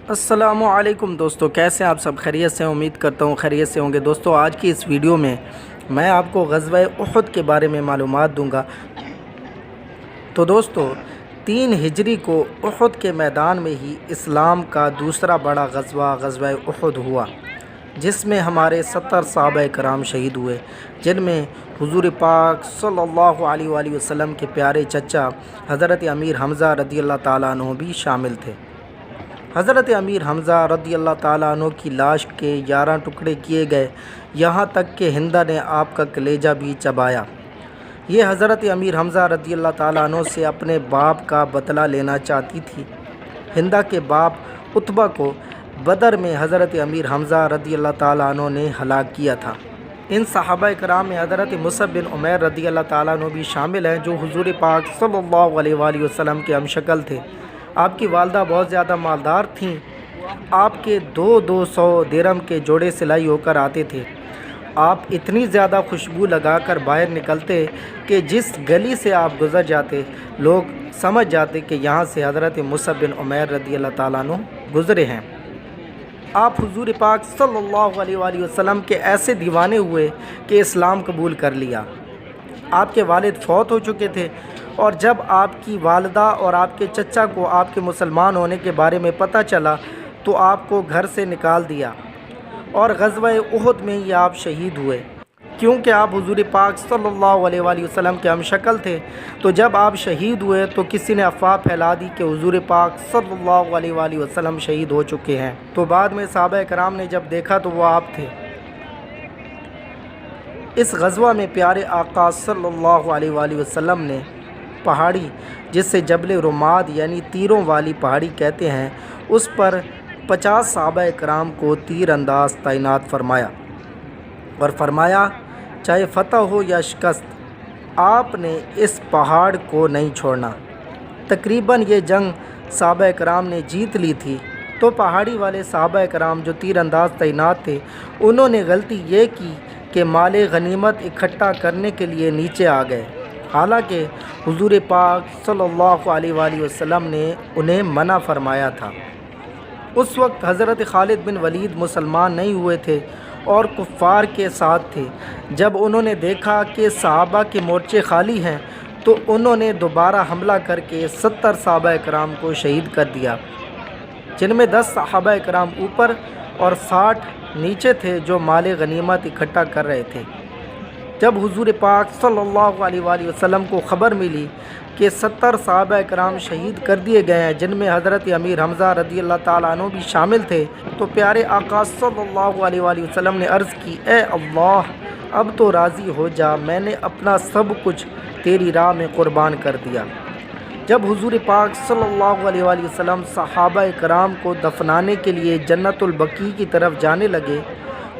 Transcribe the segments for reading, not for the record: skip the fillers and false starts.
अस्सलामु अलैकुम दोस्तों, कैसे हैं आप सब? खैरियत से? उम्मीद करता हूँ खैरियत से होंगे। दोस्तों, आज की इस वीडियो में मैं आपको ग़ज़वा उहद के बारे में मालूमात दूंगा। तो दोस्तों, 3 हिजरी को उहद के मैदान में ही इस्लाम का दूसरा बड़ा ग़ज़वा उहद हुआ, जिसमें हमारे 70 सहाबा कराम शहीद हुए, जिनमें हुज़ूर पाक सल्लल्लाहु अलैहि वसल्लम के प्यारे चचा हज़रत अमीर हमज़ा रज़ियल्लाहु ताला अन्हु भी शामिल थे। हज़रत अमीर हमज़ा रज़ियल्लाहु ताला अन्हु की लाश के 11 टुकड़े किए गए, यहाँ तक कि हिंदा ने आपका कलेजा भी चबाया। ये हज़रत अमीर हमज़ा रज़ियल्लाहु ताला अन्हु से अपने बाप का बदला लेना चाहती थी। हिंदा के बाप उतबा को बदर में हज़रत अमीर हमज़ा रज़ियल्लाहु ताला अन्हु ने हलाक किया था। इन सहाबा कराम में हज़रत मुसअब बिन उमैर रज़ियल्लाहु ताला अन्हु भी शामिल हैं, जो हुज़ूर पाक सल्लल्लाहु अलैहि वसल्लम के हमशक्ल थे। आपकी वालदा बहुत ज़्यादा मालदार थीं। आपके 200 दिरहम के जोड़े सिलाई होकर आते थे। आप इतनी ज़्यादा खुशबू लगाकर बाहर निकलते कि जिस गली से आप गुज़र जाते, लोग समझ जाते कि यहाँ से हज़रत मुसअब बिन उमैर रज़ियल्लाहु ताला अन्हु गुज़रे हैं। आप हुज़ूर पाक सल्लल्लाहु अलैहि वसल्लम के ऐसे दीवाने हुए कि इस्लाम कबूल कर लिया। आपके वालिद फ़ौत हो चुके थे, और जब आपकी वालदा और आपके चचा को आपके मुसलमान होने के बारे में पता चला तो आपको घर से निकाल दिया, और ग़ज़वा उहद में ही आप शहीद हुए। क्योंकि आप हुज़ूर पाक सल्लल्लाहु अलैहि वसल्लम के हमशक्ल थे, तो जब आप शहीद हुए तो किसी ने अफवाह फैला दी कि हुज़ूर पाक सल्लल्लाहु अलैहि वसल्लम शहीद हो चुके हैं। तो बाद में सहाबा कराम ने जब देखा तो वो आप थे। इस ग़ज़वा में प्यारे आका सल्लल्लाहु अलैहि वसल्लम ने पहाड़ी, जिससे जबल रुमाद यानी तीरों वाली पहाड़ी कहते हैं, उस पर 50 सहाबा कराम को तीर अंदाज तैनात फरमाया, और फरमाया चाहे फ़तह हो या शिकस्त, आपने इस पहाड़ को नहीं छोड़ना। तकरीबन ये जंग सहाबा कराम ने जीत ली थी। तो पहाड़ी वाले सहाबा कराम जो तीर अंदाज तैनात थे, उन्होंने गलती ये की कि माले गनीमत इकट्ठा करने के लिए नीचे आ गए, हालांकि हुज़ूर पाक सल्लल्लाहु अलैहि वसल्लम ने उन्हें मना फरमाया था। उस वक्त हज़रत खालिद बिन वलीद मुसलमान नहीं हुए थे और कुफ़ार के साथ थे। जब उन्होंने देखा कि सहाबा के मोर्चे खाली हैं, तो उन्होंने दोबारा हमला करके 70 सहाबा कराम को शहीद कर दिया, जिनमें 10 सहाबा कराम ऊपर और 60 नीचे थे, जो माले गनीमत इकट्ठा कर रहे थे। जब हुज़ूर पाक सल्लल्लाहु अलैहि वसल्लम को ख़बर मिली कि 70 सहाबा कराम शहीद कर दिए गए हैं, जिनमें हज़रत अमीर हमज़ा रज़ियल्लाहु ताला अन्हु भी शामिल थे, तो प्यारे आका सल्लल्लाहु अलैहि वसल्लम ने अर्ज़ की, ए अल्लाह, अब तो राज़ी हो जा, मैंने अपना सब कुछ तेरी राह में क़ुरबान कर दिया। जब हुज़ूर पाक सल्लल्लाहु अलैहि वसल्लम सहाबा कराम को दफनाने के लिए जन्नतुल बकी की तरफ जाने लगे,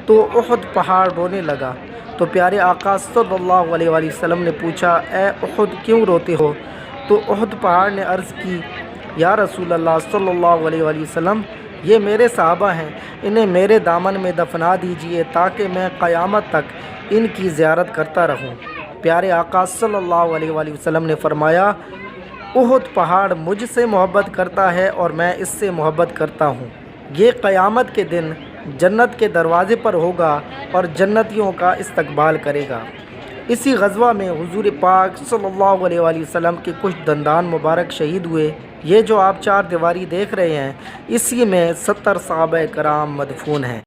तो उहद पहाड़ रोने लगा। तो प्यारे आका सल्लल्लाहु अलैहि वसल्लम ने पूछा, ए उहद, क्यों रोते हो? तो उहद पहाड़ ने अर्ज़ की, या रसूल अल्लाह सल्लल्लाहु अलैहि वसल्लम, ये मेरे सहाबा हैं, इन्हें मेरे दामन में दफना दीजिए ताकि मैं क़यामत तक इनकी ज़ियारत करता रहूं। प्यारे आका सल्लल्लाहु अलैहि वसल्लम ने फरमाया, उहद पहाड़ मुझसे मोहब्बत करता है और मैं इससे मोहब्बत करता हूँ। ये क़यामत के दिन जन्नत के दरवाज़े पर होगा और जन्नतियों का इस्तकबाल करेगा। इसी ग़ज़वा में हुज़ूर पाक सल्लल्लाहु अलैहि वसल्लम के कुछ दंदान मुबारक शहीद हुए। ये जो आप 4 दीवारी देख रहे हैं, इसी में 70 सहाबा कराम मदफून हैं।